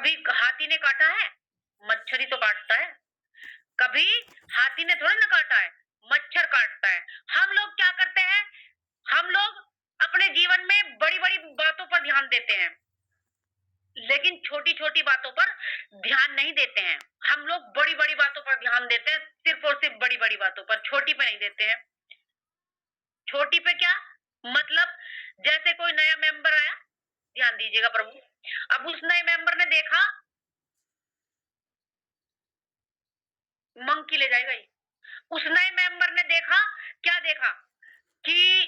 कभी हाथी ने काटा है? मच्छर ही तो काटता है। कभी हाथी ने थोड़ी ना काटा है, मच्छर काटता है। हम लोग क्या करते हैं? हम लोग अपने जीवन में बड़ी-बड़ी बातों पर ध्यान देते हैं, लेकिन छोटी-छोटी बातों पर ध्यान नहीं देते हैं। हम लोग बड़ी-बड़ी बातों पर ध्यान देते हैं, सिर्फ और सिर्फ बड़ी-बड़ी बातों पर, छोटी पे नहीं देते हैं। छोटी पे क्या मतलब? जैसे कोई नया मेंबर आया, ध्यान दीजिएगा प्रभु। अब उस नए मेंबर ने देखा, मंकी ले जाएगा ये। उस नए मेंबर ने देखा, क्या देखा कि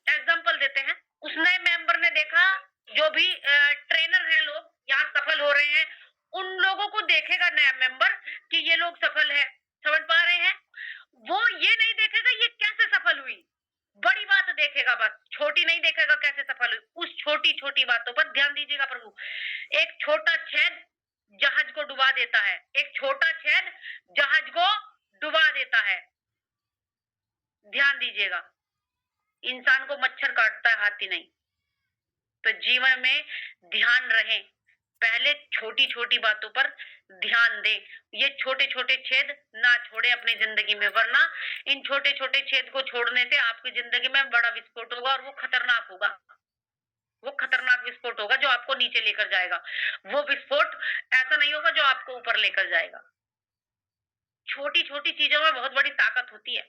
एग्जाम्पल देते हैं, उस नए मेंबर ने देखा जो भी ट्रेनर हैं लोग यहाँ सफल हो रहे हैं, उन लोगों को देखेगा नया मेंबर कि ये लोग सफल है, समझ पा रहे हैं? वो ये नहीं देखेगा ये कैसे सफल हुई, बड़ी बात देखेगा बस, छोटी नहीं देखेगा कैसे सफल हुई। उस छोटी छोटी बातों पर ध्यान दीजिएगा प्रभु। एक छोटा छेद जहाज को डुबा देता है, एक छोटा छेद जहाज को डुबा देता है। ध्यान दीजिएगा, इंसान को मच्छर काटता है, हाथी नहीं। तो जीवन में ध्यान रहे, पहले छोटी छोटी बातों पर ध्यान दें। ये छोटे छोटे छेद ना छोड़े अपनी जिंदगी में, वरना इन छोटे छोटे छेद को छोड़ने से आपकी जिंदगी में बड़ा विस्फोट होगा, और वो खतरनाक होगा। वो खतरनाक विस्फोट होगा जो आपको नीचे लेकर जाएगा। वो विस्फोट ऐसा नहीं होगा जो आपको ऊपर लेकर जाएगा। छोटी छोटी चीजों में बहुत बड़ी ताकत होती है।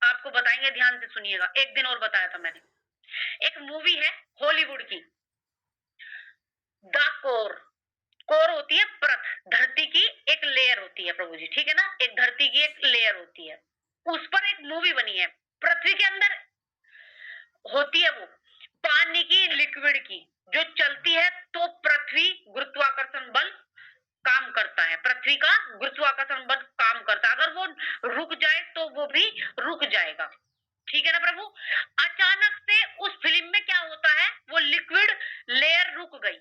आपको बताएंगे, ध्यान से सुनिएगा। एक दिन और बताया था मैंने, एक मूवी है हॉलीवुड की, द कोर। कोर होती है परत, धरती की एक लेयर होती है प्रभु जी, ठीक है ना? एक धरती की एक लेयर होती है, उस पर एक मूवी बनी है। पृथ्वी के अंदर होती है वो पानी की, लिक्विड की, जो चलती है तो पृथ्वी गुरुत्वाकर्षण बल काम करता है, पृथ्वी का गुरुत्वाकर्षण बल काम करता है। अगर वो रुक जाए तो वो भी रुक जाएगा, ठीक है ना प्रभु? अचानक से उस फिल्म में क्या होता है, वो लिक्विड लेयर रुक गई।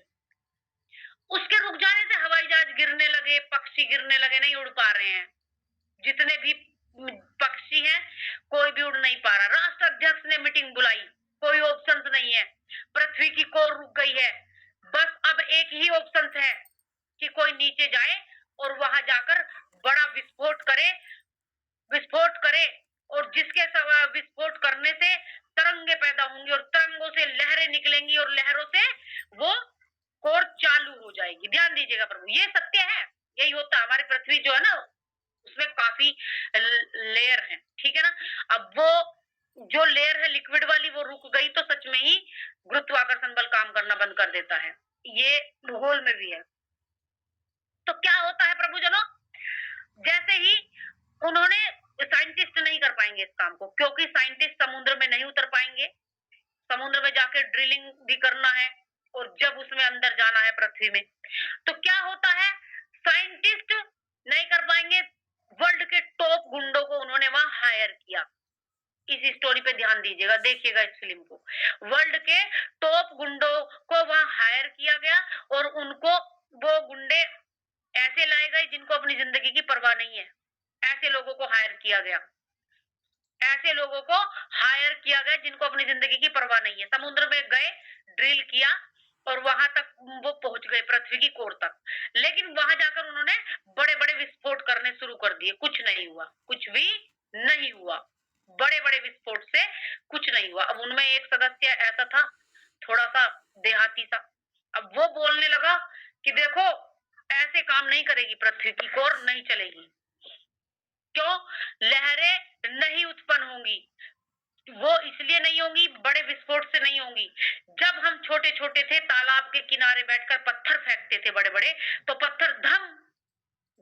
उसके रुक जाने से हवाई जहाज गिरने लगे, पक्षी गिरने लगे, नहीं उड़ पा रहे हैं। जितने भी पक्षी हैं कोई भी उड़ नहीं पा रहा। राष्ट्र अध्यक्ष ने मीटिंग बुलाई, कोई ऑप्शन नहीं है, पृथ्वी की कोर रुक गई है। बस अब एक ही ऑप्शन है कि कोई नीचे जाए और वहां जाकर बड़ा विस्फोट करे, विस्फोट करे, और जिसके विस्फोट करने से तरंगे पैदा होंगी, और तरंगों से लहरें निकलेंगी, और लहरों से वो कोर चालू हो जाएगी। ध्यान दीजिएगा प्रभु, ये सत्य है, यही होता है। हमारी पृथ्वी जो है ना, उसमें काफी लेयर है, ठीक है ना? अब वो जो लेयर है लिक्विड वाली, वो रुक गई तो सच में ही गुरुत्वाकर्षण बल काम करना बंद कर देता है। ये भूगोल में भी है। तो क्या होता है प्रभु जनों, जैसे ही उन्होंने, साइंटिस्ट नहीं कर पाएंगे इस काम को, क्योंकि साइंटिस्ट समुद्र में नहीं उतर पाएंगे, समुद्र में जाके ड्रिलिंग भी करना है, और जब उसमें अंदर जाना है पृथ्वी में, तो क्या होता है, साइंटिस्ट नहीं कर पाएंगे। वर्ल्ड के टॉप गुंडों को उन्होंने वहां हायर किया। इस स्टोरी पे ध्यान दीजिएगा, देखिएगा इस फिल्म को। वर्ल्ड के टॉप गुंडों को वहां हायर किया गया, और उनको वो गुंडे ऐसे लाए गए जिनको अपनी जिंदगी की परवाह नहीं है। ऐसे लोगों को हायर किया गया, ऐसे लोगों को हायर किया गया जिनको अपनी जिंदगी की परवाह नहीं है। समुद्र में गए, ड्रिल किया, और वहां तक वो पहुंच गए, पृथ्वी की कोर तक। लेकिन वहां जाकर उन्होंने बड़े बड़े विस्फोट करने शुरू कर दिए, कुछ नहीं हुआ, कुछ भी नहीं हुआ। बड़े बड़े विस्फोट से कुछ नहीं हुआ। अब उनमें एक सदस्य ऐसा था, थोड़ा सा देहाती सा। अब वो बोलने लगा कि देखो, ऐसे काम नहीं करेगी पृथ्वी की कोर, नहीं चलेगी। क्यों? लहरें नहीं उत्पन्न होंगी। वो इसलिए नहीं होंगी, बड़े विस्फोट से नहीं होंगी। जब हम छोटे छोटे थे, तालाब के किनारे बैठकर पत्थर फेंकते थे बड़े बड़े, तो पत्थर धम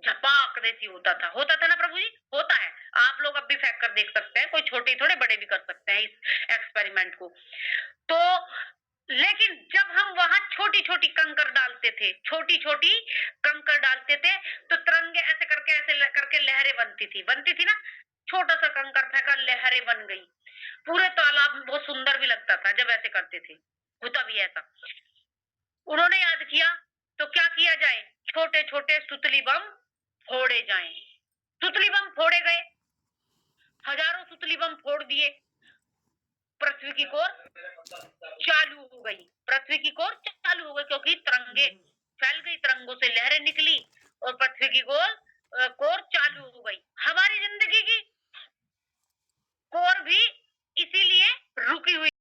झपाक जैसी होता था ना प्रभु जी? होता है। आप लोग अब भी फेंक कर देख सकते हैं, कोई छोटे थोड़े बड़े भी कर सकते हैं इस एक्सपेरिमेंट को। तो लेकिन जब हम वहां छोटी छोटी कंकर डालते थे, छोटी छोटी कंकर डालते थे, तो तिरंगे ऐसे करके लहरें बनती थी ना। छोटा सा कंकर फेंका, लहरें बन गई। पूरे तालाब में बहुत सुंदर भी लगता था जब ऐसे करते थे, होता भी ऐसा। उन्होंने याद किया, तो क्या किया जाए, छोटे छोटे सुतली बम फोड़े जाएं। सुतली बम फोड़े गए, हजारों सुतली बम फोड़ दिए, पृथ्वी की कोर चालू हो गई। पृथ्वी की कोर चालू हो गई, क्योंकि तिरंगे फैल गई, तरंगों से लहरें निकली और पृथ्वी की गोल कोर चालू